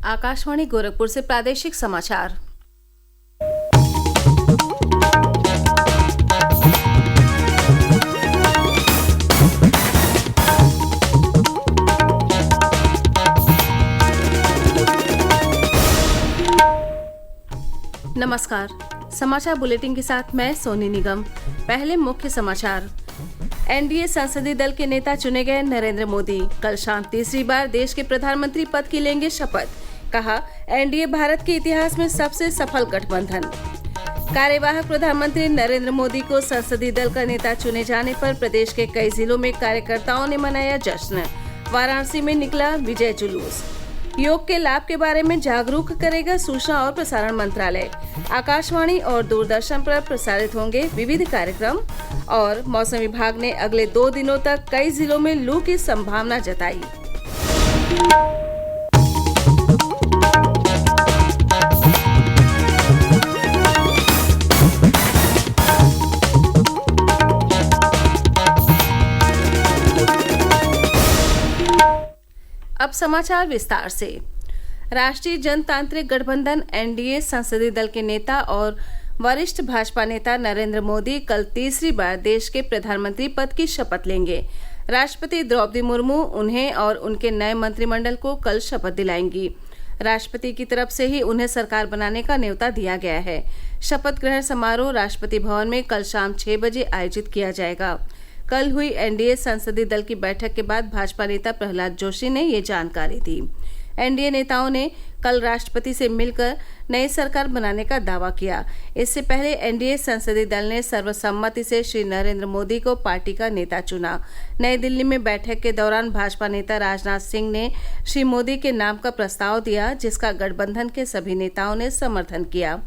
आकाशवाणी गोरखपुर से प्रादेशिक समाचार। नमस्कार, समाचार बुलेटिन के साथ मैं सोनी निगम। पहले मुख्य समाचार। एनडीए संसदीय दल के नेता चुने गए नरेंद्र मोदी कल शाम तीसरी बार देश के प्रधानमंत्री पद की लेंगे शपथ। कहा, एनडीए भारत के इतिहास में सबसे सफल गठबंधन। कार्यवाहक प्रधानमंत्री नरेंद्र मोदी को संसदीय दल का नेता चुने जाने पर प्रदेश के कई जिलों में कार्यकर्ताओं ने मनाया जश्न। वाराणसी में निकला विजय जुलूस। योग के लाभ के बारे में जागरूक करेगा सूचना और प्रसारण मंत्रालय। आकाशवाणी और दूरदर्शन पर प्रसारित होंगे विविध कार्यक्रम। और मौसम विभाग ने अगले 2 दिनों तक कई जिलों में लू की संभावना जताई। अब समाचार विस्तार से। राष्ट्रीय जनतांत्रिक गठबंधन एनडीए संसदीय दल के नेता और वरिष्ठ भाजपा नेता नरेंद्र मोदी कल तीसरी बार देश के प्रधानमंत्री पद की शपथ लेंगे। राष्ट्रपति द्रौपदी मुर्मू उन्हें और उनके नए मंत्रिमंडल को कल शपथ दिलाएंगी। राष्ट्रपति की तरफ से ही उन्हें सरकार बनाने का न्योता दिया गया है। शपथ ग्रहण समारोह राष्ट्रपति भवन में कल शाम 6 बजे आयोजित किया जाएगा। कल हुई एनडीए संसदीय दल की बैठक के बाद भाजपा नेता प्रहलाद जोशी ने ये जानकारी दी। एनडीए नेताओं ने कल राष्ट्रपति से मिलकर नई सरकार बनाने का दावा किया। इससे पहले एनडीए संसदीय दल ने सर्वसम्मति से श्री नरेंद्र मोदी को पार्टी का नेता चुना। नई दिल्ली में बैठक के दौरान भाजपा नेता राजनाथ सिंह ने श्री मोदी के नाम का प्रस्ताव दिया, जिसका गठबंधन के सभी नेताओं ने समर्थन किया।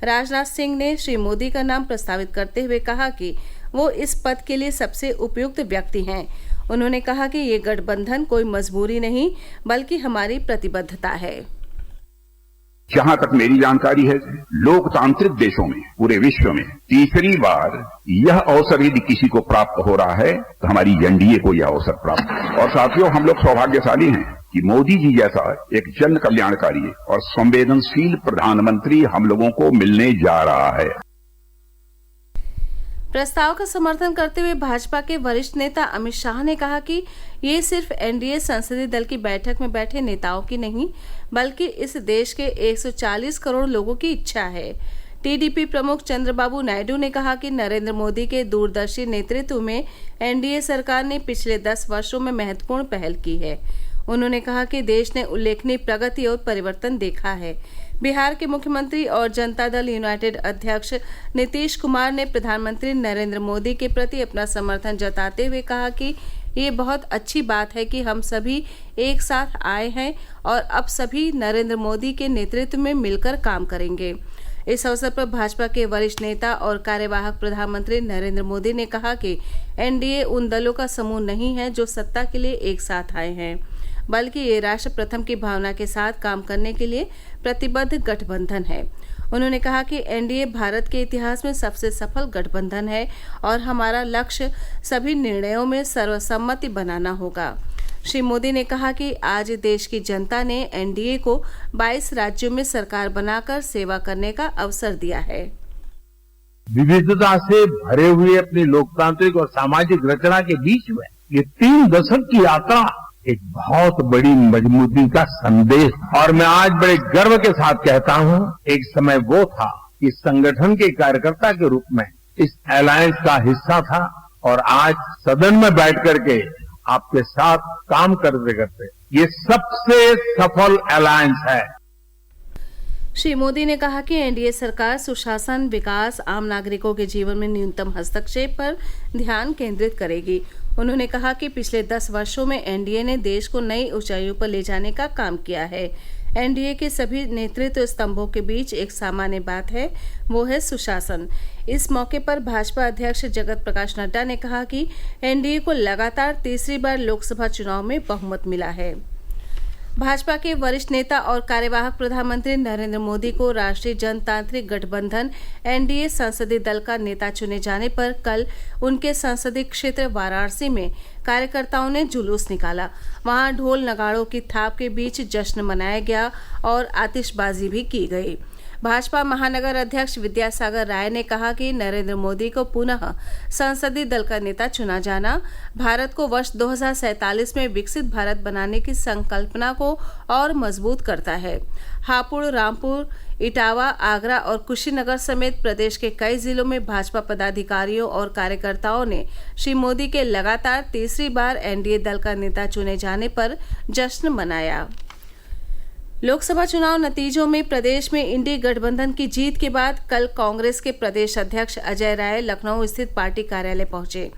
राजनाथ सिंह ने श्री मोदी का नाम प्रस्तावित करते हुए कहा कि वो इस पद के लिए सबसे उपयुक्त व्यक्ति हैं। उन्होंने कहा कि ये गठबंधन कोई मजबूरी नहीं बल्कि हमारी प्रतिबद्धता है। जहां तक मेरी जानकारी है, लोकतांत्रिक देशों में पूरे विश्व में तीसरी बार यह अवसर यदि किसी को प्राप्त हो रहा है तो हमारी एनडीए को यह अवसर प्राप्त है। और साथियों, हम लोग सौभाग्यशाली हैं कि मोदी जी जैसा एक जन कल्याणकारी और संवेदनशील प्रधानमंत्री हम लोगों को मिलने जा रहा है। प्रस्ताव का समर्थन करते हुए भाजपा के वरिष्ठ नेता अमित शाह ने कहा कि ये सिर्फ एनडीए संसदीय दल की बैठक में बैठे नेताओं की नहीं बल्कि इस देश के 140 करोड़ लोगों की इच्छा है। टीडीपी प्रमुख चंद्रबाबू नायडू ने कहा कि नरेंद्र मोदी के दूरदर्शी नेतृत्व में एनडीए सरकार ने पिछले 10 वर्षों में महत्वपूर्ण पहल की है। उन्होंने कहा कि देश ने उल्लेखनीय प्रगति और परिवर्तन देखा है। बिहार के मुख्यमंत्री और जनता दल यूनाइटेड अध्यक्ष नीतीश कुमार ने प्रधानमंत्री नरेंद्र मोदी के प्रति अपना समर्थन जताते हुए कहा कि ये बहुत अच्छी बात है कि हम सभी एक साथ आए हैं और अब सभी नरेंद्र मोदी के नेतृत्व में मिलकर काम करेंगे। इस अवसर पर भाजपा के वरिष्ठ नेता और कार्यवाहक प्रधानमंत्री नरेंद्र मोदी ने कहा कि एनडीए उन दलों का समूह नहीं है जो सत्ता के लिए एक साथ आए हैं, बल्कि ये राष्ट्र प्रथम की भावना के साथ काम करने के लिए प्रतिबद्ध गठबंधन है। उन्होंने कहा कि एनडीए भारत के इतिहास में सबसे सफल गठबंधन है और हमारा लक्ष्य सभी निर्णयों में सर्वसम्मति बनाना होगा। श्री मोदी ने कहा कि आज देश की जनता ने एनडीए को 22 राज्यों में सरकार बनाकर सेवा करने का अवसर दिया है। विविधता से भरे हुए अपनी लोकतांत्रिक और सामाजिक रचना के बीच में ये 3 दशक की यात्रा एक बहुत बड़ी मजबूती का संदेश। और मैं आज बड़े गर्व के साथ कहता हूं, एक समय वो था कि संगठन के कार्यकर्ता के रूप में इस अलायंस का हिस्सा था और आज सदन में बैठ करके आपके साथ काम करते करते ये सबसे सफल अलायंस है। श्री मोदी ने कहा कि एनडीए सरकार सुशासन, विकास, आम नागरिकों के जीवन में न्यूनतम हस्तक्षेप पर ध्यान केंद्रित करेगी। उन्होंने कहा कि पिछले 10 वर्षों में एनडीए ने देश को नई ऊंचाइयों पर ले जाने का काम किया है। एनडीए के सभी नेतृत्व स्तंभों के बीच एक सामान्य बात है, वो है सुशासन। इस मौके पर भाजपा अध्यक्ष जगत प्रकाश नड्डा ने कहा कि एनडीए को लगातार तीसरी बार लोकसभा चुनाव में बहुमत मिला है। भाजपा के वरिष्ठ नेता और कार्यवाहक प्रधानमंत्री नरेंद्र मोदी को राष्ट्रीय जनतांत्रिक गठबंधन एनडीए संसदीय दल का नेता चुने जाने पर कल उनके संसदीय क्षेत्र वाराणसी में कार्यकर्ताओं ने जुलूस निकाला। वहां ढोल नगाड़ों की थाप के बीच जश्न मनाया गया और आतिशबाजी भी की गई। भाजपा महानगर अध्यक्ष विद्यासागर राय ने कहा कि नरेंद्र मोदी को पुनः संसदीय दल का नेता चुना जाना भारत को वर्ष 2047 में विकसित भारत बनाने की संकल्पना को और मजबूत करता है। हापुड़, रामपुर, इटावा, आगरा और कुशीनगर समेत प्रदेश के कई जिलों में भाजपा पदाधिकारियों और कार्यकर्ताओं ने श्री मोदी के लगातार तीसरी बार एनडीए दल का नेता चुने जाने पर जश्न मनाया। लोकसभा चुनाव नतीजों में प्रदेश में इंडी गठबंधन की जीत के बाद कल कांग्रेस के प्रदेश अध्यक्ष अजय राय लखनऊ स्थित पार्टी कार्यालय पहुंचे।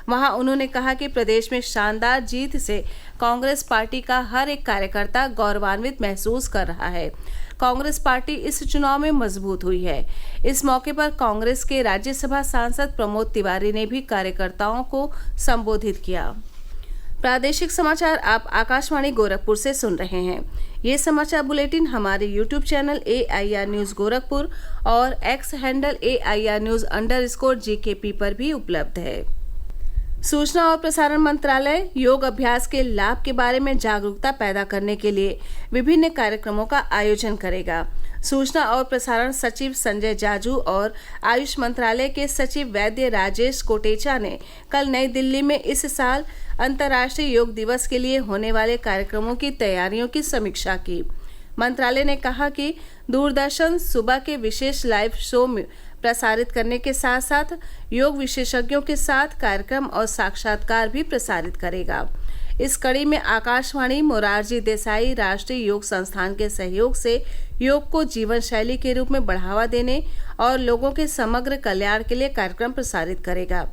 वहां उन्होंने कहा कि प्रदेश में शानदार जीत से कांग्रेस पार्टी का हर एक कार्यकर्ता गौरवान्वित महसूस कर रहा है। कांग्रेस पार्टी इस चुनाव में मजबूत हुई है। इस मौके पर कांग्रेस के राज्यसभा सांसद प्रमोद तिवारी ने भी कार्यकर्ताओं को संबोधित किया। प्रादेशिक समाचार आप आकाशवाणी गोरखपुर से सुन रहे हैं। ये समाचार बुलेटिन हमारे YouTube channel AIR news Gorakhpur और X हैंडल AIR न्यूज_GKP पर भी उपलब्ध है। सूचना और प्रसारण मंत्रालय योग अभ्यास के लाभ के बारे में जागरूकता पैदा करने के लिए विभिन्न कार्यक्रमों का आयोजन करेगा। सूचना और प्रसारण सचिव संजय जाजू और आयुष मंत्रालय के सचिव वैद्य राजेश कोटेचा ने कल नई दिल्ली में इस साल अंतर्राष्ट्रीय योग दिवस के लिए होने वाले कार्यक्रमों की तैयारियों की समीक्षा की। मंत्रालय ने कहा कि दूरदर्शन सुबह के विशेष लाइव शो में प्रसारित करने के साथ साथ योग विशेषज्ञों के साथ कार्यक्रम और साक्षात्कार भी प्रसारित करेगा। इस कड़ी में आकाशवाणी मोरारजी देसाई राष्ट्रीय योग संस्थान के सहयोग से योग को जीवन शैली के रूप में बढ़ावा देने और लोगों के समग्र कल्याण के लिए कार्यक्रम प्रसारित करेगा।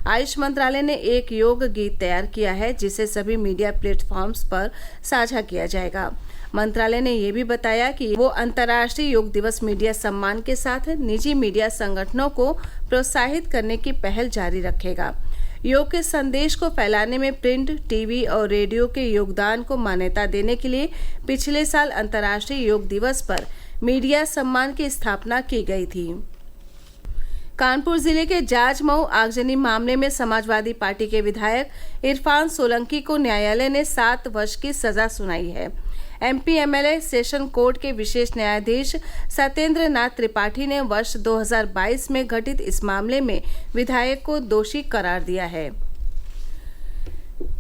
आयुष मंत्रालय ने एक योग गीत तैयार किया है जिसे सभी मीडिया प्लेटफॉर्म्स पर साझा किया जाएगा। मंत्रालय ने यह भी बताया कि वो अंतर्राष्ट्रीय योग दिवस मीडिया सम्मान के साथ निजी मीडिया संगठनों को प्रोत्साहित करने की पहल जारी रखेगा। योग के संदेश को फैलाने में प्रिंट, टीवी और रेडियो के योगदान को मान्यता देने के लिए पिछले साल अंतर्राष्ट्रीय योग दिवस पर मीडिया सम्मान की स्थापना की गई थी। कानपुर जिले के जाजमऊ आगजनी मामले में समाजवादी पार्टी के विधायक इरफान सोलंकी को न्यायालय ने 7 वर्ष की सजा सुनाई है। MP MLA सेशन कोर्ट के विशेष न्यायाधीश सत्येंद्र नाथ त्रिपाठी ने वर्ष 2022 में घटित इस मामले में विधायक को दोषी करार दिया है।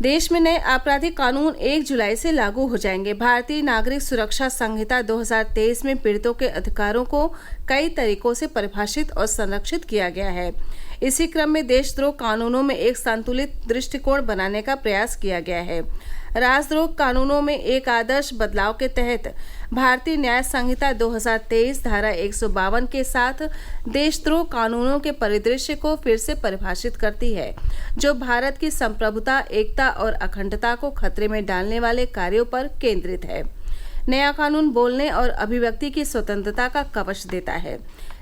देश में नए आपराधिक कानून 1 जुलाई से लागू हो जाएंगे। भारतीय नागरिक सुरक्षा संहिता 2023 में पीड़ितों के अधिकारों को कई तरीकों से परिभाषित और संरक्षित किया गया है। इसी क्रम में देशद्रोह कानूनों में एक संतुलित दृष्टिकोण बनाने का प्रयास किया गया है। राजद्रोह कानूनों में एक आदर्श बदलाव के तहत भारतीय न्याय संहिता 2023 धारा 152 के साथ देशद्रोह कानूनों के परिदृश्य को फिर से परिभाषित करती है, जो भारत की संप्रभुता, एकता और अखंडता को खतरे में डालने वाले कार्यों पर केंद्रित है। नया कानून बोलने और अभिव्यक्ति की स्वतंत्रता का कवच देता है।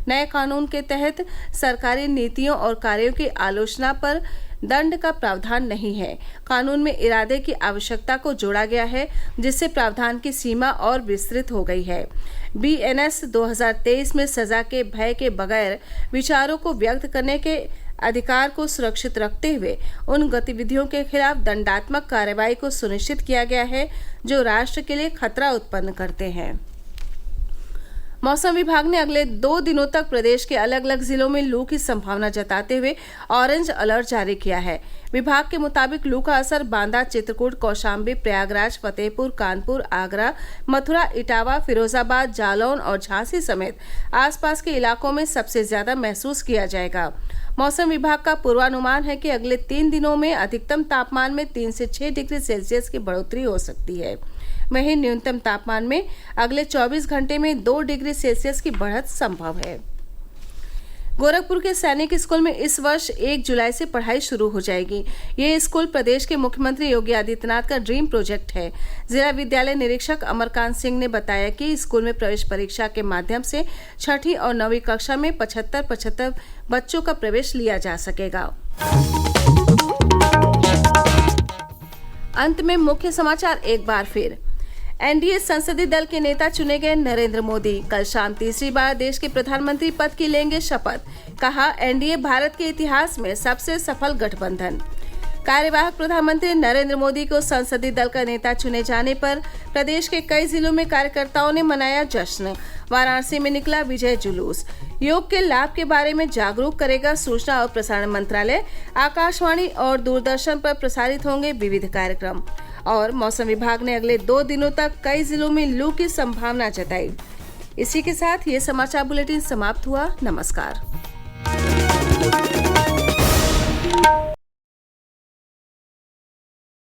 नए कानून के तहत सरकारी नीतियों और कार्यों की आलोचना पर दंड का प्रावधान नहीं है। कानून में इरादे की आवश्यकता को जोड़ा गया है, जिससे प्रावधान की सीमा और विस्तृत हो गई है। BNS 2023 में सजा के भय के बगैर विचारों को व्यक्त करने के अधिकार को सुरक्षित रखते हुए उन गतिविधियों के खिलाफ दंडात्मक कार्रवाई को सुनिश्चित किया गया है जो राष्ट्र के लिए खतरा उत्पन्न करते हैं। मौसम विभाग ने अगले 2 दिनों तक प्रदेश के अलग अलग जिलों में लू की संभावना जताते हुए ऑरेंज अलर्ट जारी किया है। विभाग के मुताबिक लू का असर बांदा, चित्रकूट, कौशाम्बी, प्रयागराज, फतेहपुर, कानपुर, आगरा, मथुरा, इटावा, फिरोजाबाद, जालौन और झांसी समेत आसपास के इलाकों में सबसे ज्यादा महसूस किया जाएगा। मौसम विभाग का पूर्वानुमान है कि अगले 3 दिनों में अधिकतम तापमान में 3 से 6 डिग्री सेल्सियस की बढ़ोतरी हो सकती है। वहीं न्यूनतम तापमान में अगले 24 घंटे में 2 डिग्री सेल्सियस की बढ़त संभव है। गोरखपुर के सैनिक स्कूल में इस वर्ष 1 जुलाई से पढ़ाई शुरू हो जाएगी। ये स्कूल प्रदेश के मुख्यमंत्री योगी आदित्यनाथ का ड्रीम प्रोजेक्ट है। जिला विद्यालय निरीक्षक अमरकांत सिंह ने बताया कि स्कूल में प्रवेश परीक्षा के माध्यम से 6ठी और 9वीं कक्षा में 75 बच्चों का प्रवेश लिया जा सकेगा। अंत में मुख्य समाचार एक बार फिर। एनडीए संसदीय दल के नेता चुने गए नरेंद्र मोदी कल शाम तीसरी बार देश के प्रधानमंत्री पद की लेंगे शपथ। कहा, एनडीए भारत के इतिहास में सबसे सफल गठबंधन। कार्यवाहक प्रधानमंत्री नरेंद्र मोदी को संसदीय दल का नेता चुने जाने पर प्रदेश के कई जिलों में कार्यकर्ताओं ने मनाया जश्न। वाराणसी में निकला विजय जुलूस। योग के लाभ के बारे में जागरूक करेगा सूचना और प्रसारण मंत्रालय। आकाशवाणी और दूरदर्शन पर प्रसारित होंगे विविध कार्यक्रम। और मौसम विभाग ने अगले 2 दिनों तक कई जिलों में लू की संभावना जताई। इसी के साथ ये समाचार बुलेटिन समाप्त हुआ। नमस्कार।